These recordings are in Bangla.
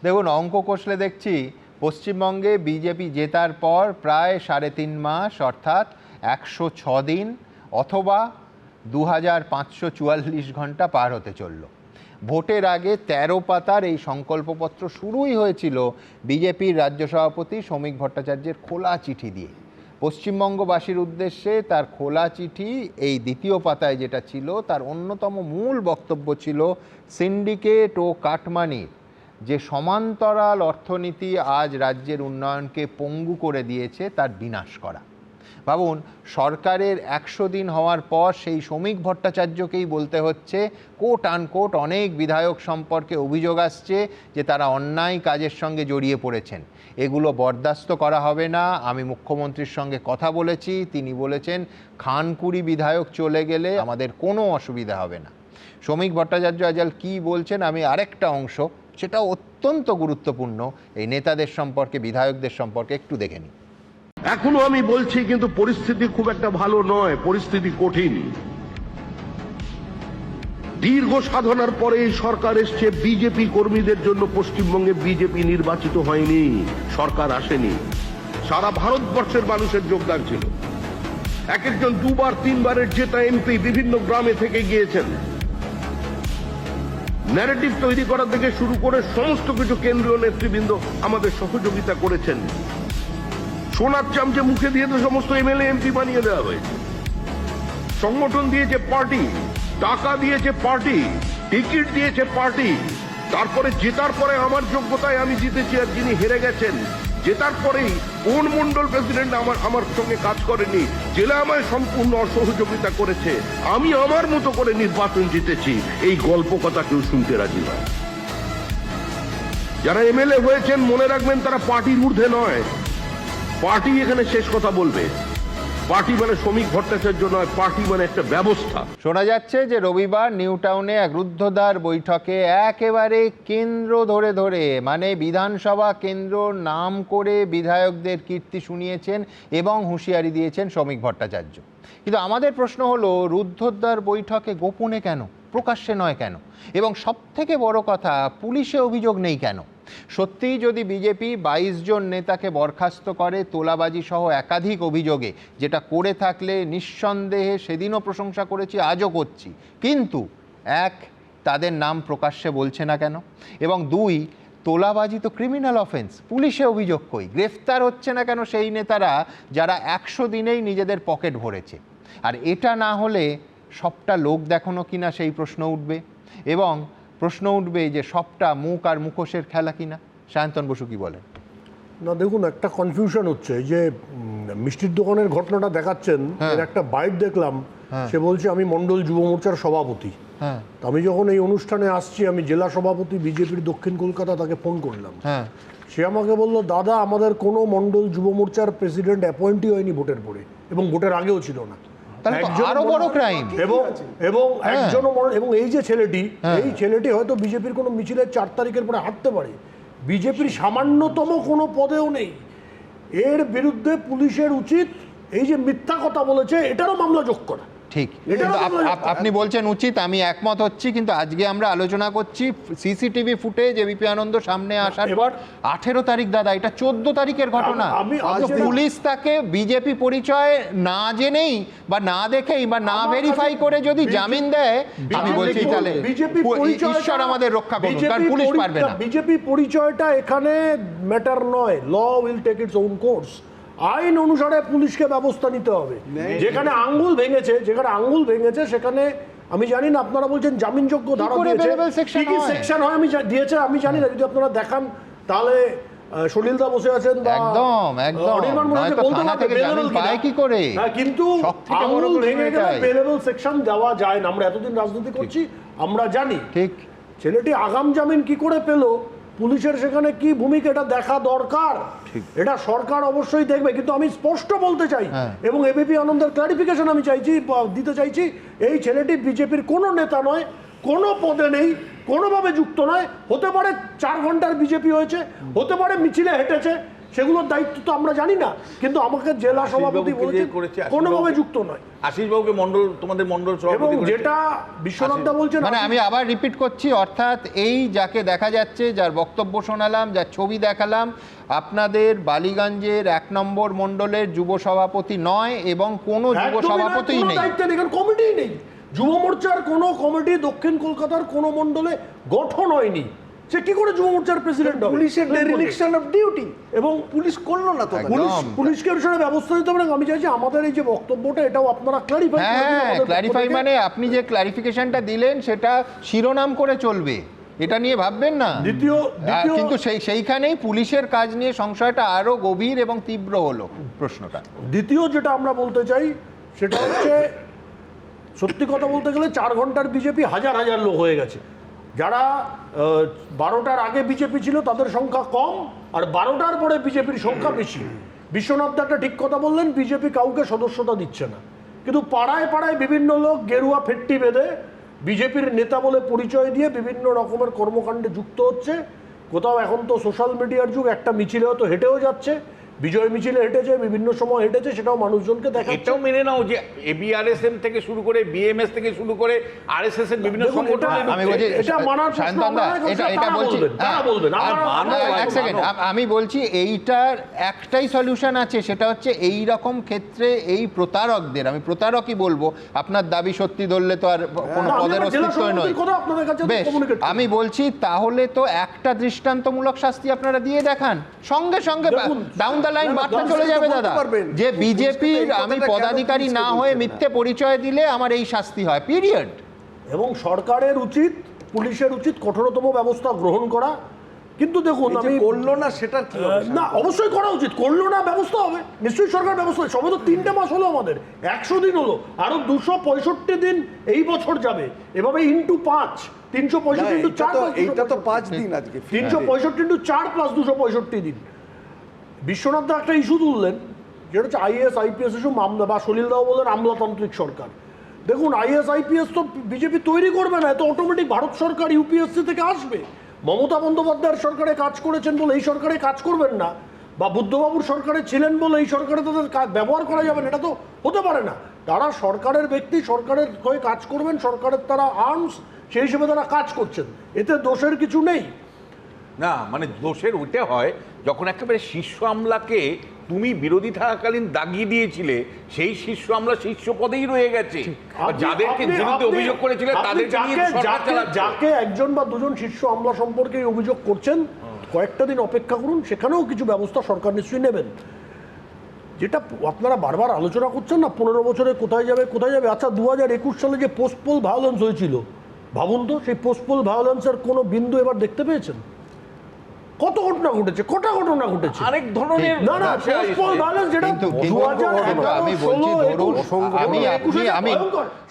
দেখুন, অঙ্ক কষলে দেখছি পশ্চিমবঙ্গে বিজেপি জেতার পর প্রায় 3.5 মাস অর্থাৎ 106 দিন অথবা 2544 ঘন্টা পার হতে চলল। ভোটের আগে 13 পাতার এই সংকল্পপত্র শুরুই হয়েছিল বিজেপির রাজ্য সভাপতি শ্রমিক ভট্টাচার্যের খোলা চিঠি দিয়ে। পশ্চিমবঙ্গবাসীর উদ্দেশ্যে তার খোলা চিঠি এই দ্বিতীয় পাতায় যেটা ছিল তার অন্যতম মূল বক্তব্য ছিল সিন্ডিকেট ও কাটমানির যে সমান্তরাল অর্থনীতি আজ রাজ্যের উন্নয়নকে পঙ্গু করে দিয়েছে তার বিনাশ করা। ভাবুন, সরকারের 100 দিন হওয়ার পর সেই শ্রমিক ভট্টাচার্যকেই বলতে হচ্ছে কোট আনকোট অনেক বিধায়ক সম্পর্কে অভিযোগ আসছে যে তারা অন্যায় কাজের সঙ্গে জড়িয়ে পড়েছেন, এগুলো বরদাস্ত করা হবে না। আমি মুখ্যমন্ত্রীর সঙ্গে কথা বলেছি, তিনি বলেছেন খানকুড়ি বিধায়ক চলে গেলে আমাদের কোনো অসুবিধা হবে না। শ্রমিক ভট্টাচার্য আজকাল কী বলছেন, আমি আরেকটা অংশ, সেটা অত্যন্ত গুরুত্বপূর্ণ, এই নেতাদের সম্পর্কে বিধায়কদের সম্পর্কে একটু দেখে নিই। এখনো আমি বলছি, কিন্তু পরিস্থিতি খুব একটা ভালো নয়, পরিস্থিতি কঠিন। দীর্ঘ সাধনার পরে এই সরকার এসছে। বিজেপি কর্মীদের জন্য পশ্চিমবঙ্গে বিজেপি নির্বাচিত হয়নি, সরকার আসেনি, সারা ভারতবর্ষের মানুষের যোগদান ছিল। এক একজন 2বার 3বারের জেতা এমপি বিভিন্ন গ্রামে থেকে গিয়েছেন। ন্যারেটিভ তৈরি করা থেকে শুরু করে সমস্ত কিছু কেন্দ্রীয় নেতৃবৃন্দ আমাদের সহযোগিতা করেছেন। সোনার চামচে মুখে দিয়ে তো সমস্ত এমএলএ এমপি বানিয়ে দেওয়া হয়েছে। সংগঠন দিয়েছে পার্টি, টাকা দিয়েছে পার্টি, টিকিট দিয়েছে পার্টি। তারপরে জেতার পরে আমার যোগ্যতায় আমি জিতেছি, আর যিনি হেরে গেছেন জেতার পরেই কোন মন্ডল প্রেসিডেন্ট আমার সঙ্গে কাজ করেনি, জেলা আমায় সম্পূর্ণ অসহযোগিতা করেছে, আমি আমার মতো করে নির্বাচন জিতেছি, এই গল্প কথা কেউ শুনতে রাজি নয়। যারা এমএলএ হয়েছেন মনে রাখবেন, তারা পার্টির ঊর্ধ্বে নয়। পার্টি এখানে শেষ কথা বলবে। পার্টি মানে শ্রমিক ভট্টাচার্য নয়, পার্টি মানে একটা ব্যবস্থা। শোনা যাচ্ছে যে রবিবার নিউ টাউনে এক রুদ্ধদ্বার বৈঠকে একেবারে কেন্দ্র ধরে ধরে, মানে বিধানসভা কেন্দ্র নাম করে বিধায়কদের কীর্তি শুনিয়েছেন এবং হুঁশিয়ারি দিয়েছেন শ্রমিক ভট্টাচার্য। কিন্তু আমাদের প্রশ্ন হলো, রুদ্ধদ্বার বৈঠকে গোপনে কেন, প্রকাশ্যে নয় কেন, এবং সবথেকে বড় কথা, পুলিশে অভিযোগ নেই কেন? সত্যিই যদি বিজেপি 22 জন নেতাকে বরখাস্ত করে তোলাবাজি সহ একাধিক অভিযোগে, যেটা করে থাকলে নিঃসন্দেহে সেদিনও প্রশংসা করেছি, আজও করছি, কিন্তু এক, তাদের নাম প্রকাশ্যে বলছে না কেন? এবং দুই, তোলাবাজি তো ক্রিমিনাল অফেন্স, পুলিশে অভিযোগ কই? গ্রেফতার হচ্ছে না কেন সেই নেতারা যারা 100 দিনেই নিজেদের পকেট ভরেছে? আর এটা না হলে সবটা লোক দেখানো কিনা সেই প্রশ্ন উঠবে, এবং প্রশ্ন উঠবে যে সবটা মুখ আর মুখোশের খেলা কিনা। সায়ন্তন বসু কি বলেন? না, দেখুন, একটা কনফিউশন হচ্ছে। এই যে মিষ্টির দোকানের ঘটনাটা দেখাচ্ছেন, এর একটা বাইট দেখলাম, সে বলছে আমি মণ্ডল যুব মোর্চার সভাপতি। আমি যখন এই অনুষ্ঠানে আসছি, আমি জেলা সভাপতি বিজেপির দক্ষিণ কলকাতা, তাকে ফোন করলাম। সে আমাকে বলল, দাদা আমাদের কোনো মণ্ডল যুব মোর্চার প্রেসিডেন্ট অ্যাপয়েন্টই হয়নি ভোটের পরে, এবং ভোটের আগেও ছিল না। এবং এই যে ছেলেটি, এই ছেলেটি হয়তো বিজেপির কোনো মিছিলের 4 তারিখের পরে হাঁটতে পারে, বিজেপির সামান্যতম কোনো পদেও নেই। এর বিরুদ্ধে পুলিশের উচিত এই যে মিথ্যা কথা বলেছে এটারও মামলা যোগ করা। ঠিক, আপনি বলছেন উচিত, আমি একমত হচ্ছি, কিন্তু আজকে আমরা আলোচনা করছি সিসিটিভি ফুটেজ এবিপি আনন্দ সামনে আসার এবার 18 তারিখ, দাদা এটা 14 তারিখের ঘটনা। পুলিশ তাকে বিজেপি পরিচয় না জেনেই বা না দেখেই বা না ভেরিফাই করে যদি জামিন দেয়, আমি বলছি তাহলে ঈশ্বর আমাদের রক্ষা করুন, কারণ পুলিশ পারবে না। বিজেপি পরিচয়টা এখানে ম্যাটার নয়, law will take its own course. আইন অনুসারে পুলিশকে ব্যবস্থা নিতে হবে। যেখানে আঙ্গুল ভেঙেছে সেখানে আমি জানি না, আপনারা বলছেন জামিনযোগ্য ধারা দিয়েছে, কি কি সেকশন হয় আমি দিয়েছে আমি জানি না, যদি আপনারা দেখান তাহলে সলিলদা বসে আছেন বা কিন্তু আঙ্গুল ভেঙে গেলে বেলেবল সেকশন দেওয়া যায় না। আমরা এতদিন রাজনীতি করছি, আমরা জানি। ঠিক, ছেলেটি আগাম জামিন কি করে পেলো, পুলিশের সেখানে কি ভূমিকা, এটা দেখা দরকার। এটা সরকার অবশ্যই দেখবে, কিন্তু আমি স্পষ্ট বলতে চাই এবং এবিপি আনন্দের ক্লারিফিকেশন আমি দিতে চাইছি, এই ছেলেটি বিজেপির কোনো নেতা নয়, কোনো পদে নেই, কোনোভাবে যুক্ত নয়। হতে পারে 4 ঘন্টার বিজেপি হয়েছে, হতে পারে মিছিলে হেঁটেছে, সেগুলোর দায়িত্ব তো আমরা জানি না, কিন্তু আমাকে জেলা সভাপতি বলেছে কোনোভাবে যুক্ত নয়। আশিসবাবুকে মন্ডল, তোমাদের মন্ডল সভাপতি এবং যেটা বিশ্বনাথদা বলছেন, মানে আমি আবার রিপিট করছি, অর্থাৎ এই যাকে দেখা যাচ্ছে, যার বক্তব্য শোনালাম, যার ছবি দেখালাম, আপনাদের বালিগঞ্জের 1 নম্বর মণ্ডলের যুব সভাপতি নয় এবং কোনো যুব সভাপতিই নেই, কমিটি নেই, যুব মোর্চার কোনো কমিটি দক্ষিণ কলকাতার কোনো মণ্ডলে গঠন হয়নি। সে কি করে যুব মোর্চার প্রেসিডেন্ট হবে? পুলিশের ডেরিলিকশন অফ ডিউটি, এবং পুলিশ করলো না তো। পুলিশকে বিষয়ে ব্যবস্থা নিতে হবে। আমি চাইছি আমাদের এই যে বক্তব্যটা এটাও আপনারা ক্লারিফাই করুন। হ্যাঁ, ক্লারিফাই মানে আপনি যে ক্লারিফিকেশনটা দিলেন সেটা শিরোনাম করে চলবে, এটা নিয়ে ভাববেন না। দ্বিতীয় কিন্তু সেইখানেই পুলিশের কাজ নিয়ে সংশয়টা আরো গভীর এবং তীব্র হলো প্রশ্নটা। দ্বিতীয় যেটা আমরা বলতে চাই সেটা হচ্ছে, সত্যি কথা বলতে গেলে 4 ঘন্টার বিজেপি হাজার হাজার লোক হয়ে গেছে। যারা 12টার আগে বিজেপি ছিল তাদের সংখ্যা কম, আর 12টার পরে বিজেপির সংখ্যা বেশি। বিশ্বনাথ দা একটা ঠিক কথা বললেন, বিজেপি কাউকে সদস্যতা দিচ্ছে না, কিন্তু পাড়ায় পাড়ায় বিভিন্ন লোক গেরুয়া ফেট্টি বেঁধে বিজেপির নেতা বলে পরিচয় দিয়ে বিভিন্ন রকমের কর্মকাণ্ডে যুক্ত হচ্ছে। কোথাও এখন তো সোশ্যাল মিডিয়ার যুগ, একটা মিছিলেও তো হেঁটেও যাচ্ছে, বিজয় মিছিলে হেঁটেছে, বিভিন্ন সময় হেঁটেছে, সেটাও মানুষজনকে দেখা। এটাও মেনে নাও যে এবিআরএসএম থেকে শুরু করে বিএমএস থেকে শুরু করে আরএসএস এর বিভিন্ন সংগঠন, আমি বলছি এটা মানার এটা বলছি, এক সেকেন্ড, আমি বলছি এইটার একটাই সলিউশন আছে, সেটা হচ্ছে এই রকম ক্ষেত্রে এই প্রতারকদের, আমি প্রতারকই বলবো, আপনার দাবি সত্যি ধরলে তো আর কোনো পদের অস্তিত্বই নয়। বেশ, আমি বলছি তাহলে তো একটা দৃষ্টান্তমূলক শাস্তি আপনারা দিয়ে দেখান, সঙ্গে সঙ্গে ডাউন দ্য লাইন বার্তা চলে যাবে দাদা, যে বিজেপির আমি পদাধিকারী না হয়ে মিথ্যে পরিচয় দিলে আমার এই শাস্তি হয়, পিরিয়ড। এবং সরকারের উচিত, পুলিশের উচিত কঠোরতম ব্যবস্থা গ্রহণ করা। কিন্তু দেখুন, আমি করলো না সেটা কি না, অবশ্যই করা উচিত, করলো না ব্যবস্থা হবে, নিশ্চয়ই সরকার ব্যবস্থা। সবে তো 3টে মাস হলো, আমাদের 100 দিন হলো, আরো 265 দিন এই বছর যাবে, এভাবে ইন্টু 5, 365 ইন্টু 4, এইটা তো 5 দিন, আজকে 365 ইন্টু 4 প্লাস 265 দিন। বিশ্বনাথ দা একটা ইস্যু তুললেন, যেটা হচ্ছে আইএস আইপিএস ইস্যু, মামলা, বা সলিলদাও বললেন আমলাতান্ত্রিক সরকার। দেখুন, আইএস আইপিএস তো বিজেপি তৈরি করবে না, এত অটোমেটিক ভারত সরকার ইউপিএসসি থেকে আসবে। মমতা বন্দ্যোপাধ্যায়ের সরকারে কাজ করেছেন বলে এই সরকারে কাজ করবেন না, বা বুদ্ধবাবুর সরকারে ছিলেন বলে এই সরকারে তাদের ব্যবহার করা যাবে না, এটা তো হতে পারে না। তারা সরকারের ব্যক্তি, সরকারের হয়ে কাজ করবেন, সরকারের তারা আর্মস, সেই হিসেবে তারা কাজ করছেন, এতে দোষের কিছু নেই। না মানে দোষের ওইটা হয় যখন একেবারে শীর্ষ আমলাকে তুমি বিরোধী থাকাকালীন দাগিয়ে দিয়েছিলে, সেই শীর্ষ আমলা শীর্ষ পদেই রয়ে গেছে, যাদেরকে বিরুদ্ধে অভিযোগ করেছিলেন তাদেরকে নিয়ে সরকার চালাচ্ছে। যাকে 1জন বা 2জন শীর্ষ আমলা সম্পর্কে অভিযোগ করছেন, কয়েকটা দিন অপেক্ষা করুন, সেখানেও কিছু ব্যবস্থা সরকার নিশ্চয়ই নেবেন। যেটা আপনারা বারবার আলোচনা করছেন না, 15 বছরে কোথায় যাবে কোথায় যাবে। আচ্ছা, 2021 সালে যে পোস্টপোল ভায়োলেন্স হয়েছিল, ভাবুন তো, সেই পোস্টপোল ভায়োলেন্সের কোনো বিন্দু এবার দেখতে পেয়েছেন? কত ঘটনা ঘটেছে, কটা ঘটনা ঘটেছে, আরেক ধরনের। না না, পোস্টপোল ভায়োলেন্স যেটা আমি বলছি, ধরুন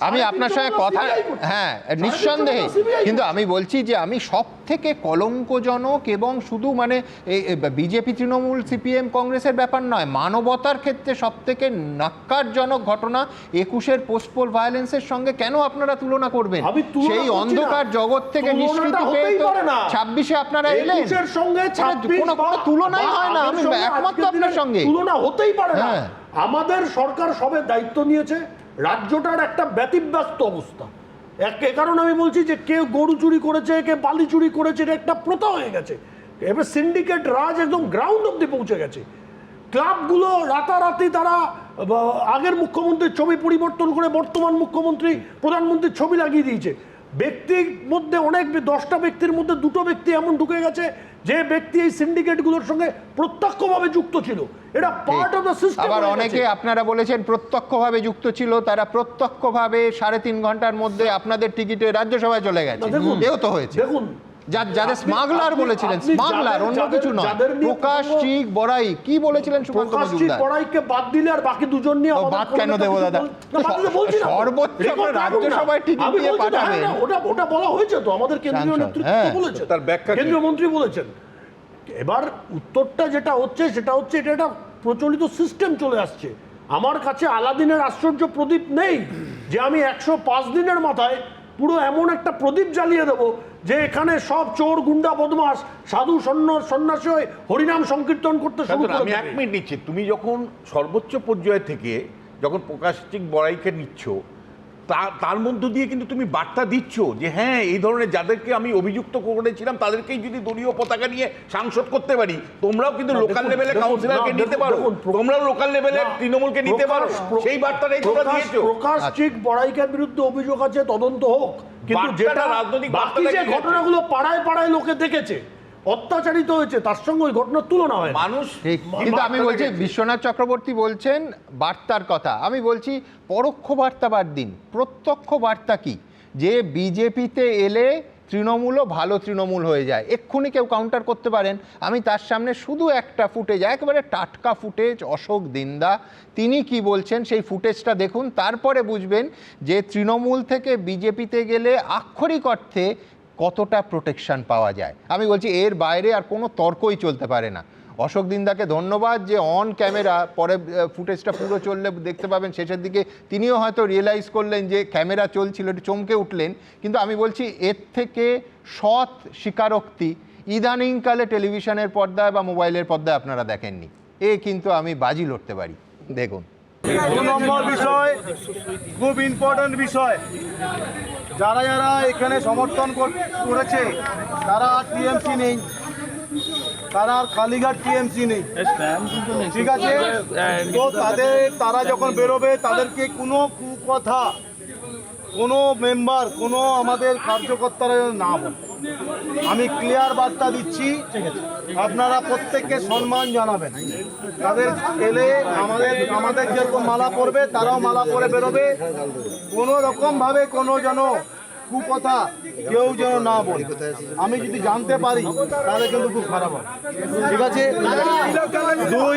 আমি আপনার সঙ্গে কথা, হ্যাঁ নিঃসন্দেহে, কিন্তু আমি বলছি যে আমি সব থেকে কলঙ্কজনক এবং শুধু মানে এই বিজেপি, তৃণমূল, সিপিএম, কংগ্রেসের ব্যাপার নয়, মানবতার ক্ষেত্রে সব থেকে নাক্কারজনক ঘটনা 21-এর পোস্টপোল ভায়োলেন্সের সঙ্গে কেন আপনারা তুলনা করবেন? সেই অন্ধকার জগৎ থেকে নিষ্কৃতি পেয়ে তো 26-এ আপনারা এলেন, কোনো তুলনাই হয় না। আমি একমাত্র আপনার সঙ্গে তুলনা হতেই পারে না। আমাদের সরকার সবে দায়িত্ব নিয়েছে, রাজ্যটার একটা ব্যতিব্যস্ত অবস্থা। এ কারণে আমি বলছি যে কেউ গরু চুরি করেছে, কে বালি চুরি করেছে, এটা একটা প্রথা হয়ে গেছে। এবার সিন্ডিকেট রাজ একদম গ্রাউন্ড অব্দি পৌঁছে গেছে। ক্লাবগুলো রাতারাতি তারা আগের মুখ্যমন্ত্রীর ছবি পরিবর্তন করে বর্তমান মুখ্যমন্ত্রী, প্রধানমন্ত্রীর ছবি লাগিয়ে দিয়েছে। ব্যক্তির মধ্যে অনেক, 10টা ব্যক্তির মধ্যে 2টো ব্যক্তি এমন ঢুকে গেছে যে ব্যক্তি এই সিন্ডিকেটগুলোর সঙ্গে প্রত্যক্ষভাবে যুক্ত ছিল। এটা পার্ট অফ দ্য সিস্টেম। আবার অনেকে আপনারা বলেছেন প্রত্যক্ষভাবে যুক্ত ছিল, তারা প্রত্যক্ষভাবে 3.5 ঘন্টার মধ্যে আপনাদের টিকিটে রাজ্যসভায় চলে গেছে, এও তো হয়েছে। দেখুন, যাদের স্মাগলার বলেছিলেন, স্মাগলার, অন্য কিছু নয়, প্রকাশ চিক বড়াই কি বলেছিলেন সুকান্ত মজুমদার, বড়াইকে বাদ দিলে আর বাকি দুজন নিয়ে বাদ কেন দেবো দাদা? সর্বোচ্চ রাজ্যসভায় টিকিট দিয়ে পাঠাবেন, ওটা বলা হয়েছে তো, আমাদের কেন্দ্রীয় নেতৃত্ব বলেছে, তার ব্যাখ্যা কেন্দ্রীয় মন্ত্রী বলেছেন। এবার উত্তরটা যেটা হচ্ছে সেটা হচ্ছে, এটা একটা প্রচলিত সিস্টেম চলে আসছে। আমার কাছে আলাদিনের আশ্চর্য প্রদীপ নেই যে আমি 105 দিনের মাথায় পুরো এমন একটা প্রদীপ জ্বালিয়ে দেবো যে এখানে সব চোর গুন্ডা বদমাস সাধু সন্ন্যাসী হয়ে হরিনাম সংকীর্তন করতে শুরু শান্তনু, আমি করে 1 মিনিট নিচ্ছি। তুমি যখন সর্বোচ্চ পর্যায় থেকে যখন প্রকাশিক বড়াইকে নিচ্ছ, তার মধ্য দিয়ে কিন্তু তুমি বার্তা দিচ্ছ যে হ্যাঁ, এই ধরনের যাদেরকে আমি অভিযুক্ত করেছিলাম তাদেরকেই যদি দলীয় পতাকা নিয়ে সাংসদ করতে পারি, তোমরাও কিন্তু লোকাল লেভেলে কাউন্সিলরকে নিতে পারো, তোমরাও লোকাল লেভেলে তৃণমূলকে নিতে পারো। সেই বার্তাটাই তোমরা দিয়েছো। প্রকাশ চিক বড়াইকের বিরুদ্ধে অভিযোগ আছে, তদন্ত হোক, কিন্তু বার্তাটা যেটা রাজনৈতিক বাকি বার্তাটা যে কি? ঘটনাগুলো পাড়ায় পাড়ায় লোকে দেখেছে, অত্যাচারিত হয়েছে, তার সঙ্গে ওই ঘটনার তুলনা হয় না। মানুষ ঠিক, কিন্তু আমি বলছি বিশ্বনাথ চক্রবর্তী বলছেন বার্তার কথা, আমি বলছি পরোক্ষ বার্তা বাদ দিন, প্রত্যক্ষ বার্তা কি? যে বিজেপিতে এলে তৃণমূলও ভালো তৃণমূল হয়ে যায়, এক্ষুনি কেউ কাউন্টার করতে পারেন? আমি তার সামনে শুধু একটা ফুটেজ, একেবারে টাটকা ফুটেজ, অশোক দিন্দা তিনি কি বলছেন সেই ফুটেজটা দেখুন, তারপরে বুঝবেন যে তৃণমূল থেকে বিজেপিতে গেলে আক্ষরিক অর্থে কতটা প্রোটেকশন পাওয়া যায়। আমি বলছি এর বাইরে আর কোনো তর্কই চলতে পারে না। অশোক দিন্দাকে ধন্যবাদ যে অন ক্যামেরা, পরে ফুটেজটা পুরো চললে দেখতে পাবেন শেষের দিকে তিনিও হয়তো রিয়েলাইজ করলেন যে ক্যামেরা চলছিল, একটু চমকে উঠলেন। কিন্তু আমি বলছি এর থেকে সৎ স্বীকারোক্তি ইদানিংকালে টেলিভিশনের পর্দায় বা মোবাইলের পর্দায় আপনারা দেখেননি। এ কিন্তু আমি বাজি লড়তে পারি। দেখুন, 2 নম্বর বিষয়, খুব ইম্পর্টেন্ট বিষয়, যারা যারা এখানে সমর্থন করেছে তারা আর টিএমসি নেই, তারা আর কালীঘাট টিএমসি নেই, ঠিক আছে? তো তারা যখন বেরোবে তাদেরকে কোনো কুকথা কোনো মেম্বার, কোনো আমাদের কার্যকর্তারা না বলে। আমি ক্লিয়ার বার্তা দিচ্ছি, আপনারা প্রত্যেককে সম্মান জানাবেন। তাদের এলে আমাদের যেরকম মালা পরবে তারাও মালা পরে বেরোবে। কোনো রকমভাবে কোনো যেন কুকথা কেউ যেন না বলে। আমি যদি জানতে পারি তাহলে কিন্তু খুব খারাপ হবে, ঠিক আছে? 2,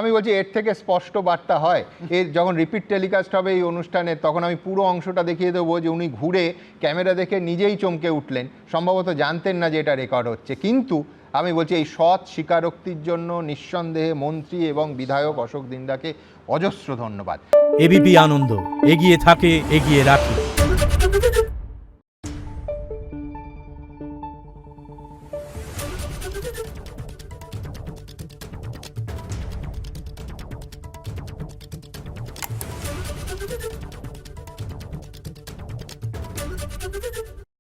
আমি বলছি এর থেকে স্পষ্ট বার্তা হয়। এর যখন রিপিট টেলিকাস্ট হবে এই অনুষ্ঠানের, তখন আমি পুরো অংশটা দেখিয়ে দেবো যে উনি ঘুরে ক্যামেরা দেখে নিজেই চমকে উঠলেন, সম্ভবত জানতেন না যে এটা রেকর্ড হচ্ছে। কিন্তু আমি বলছি এই সৎ স্বীকারোক্তির জন্য নিঃসন্দেহে মন্ত্রী এবং বিধায়ক অশোক দিন্দাকে অজস্র ধন্যবাদ। এবিপি আনন্দ, এগিয়ে থাকে, এগিয়ে রাখে।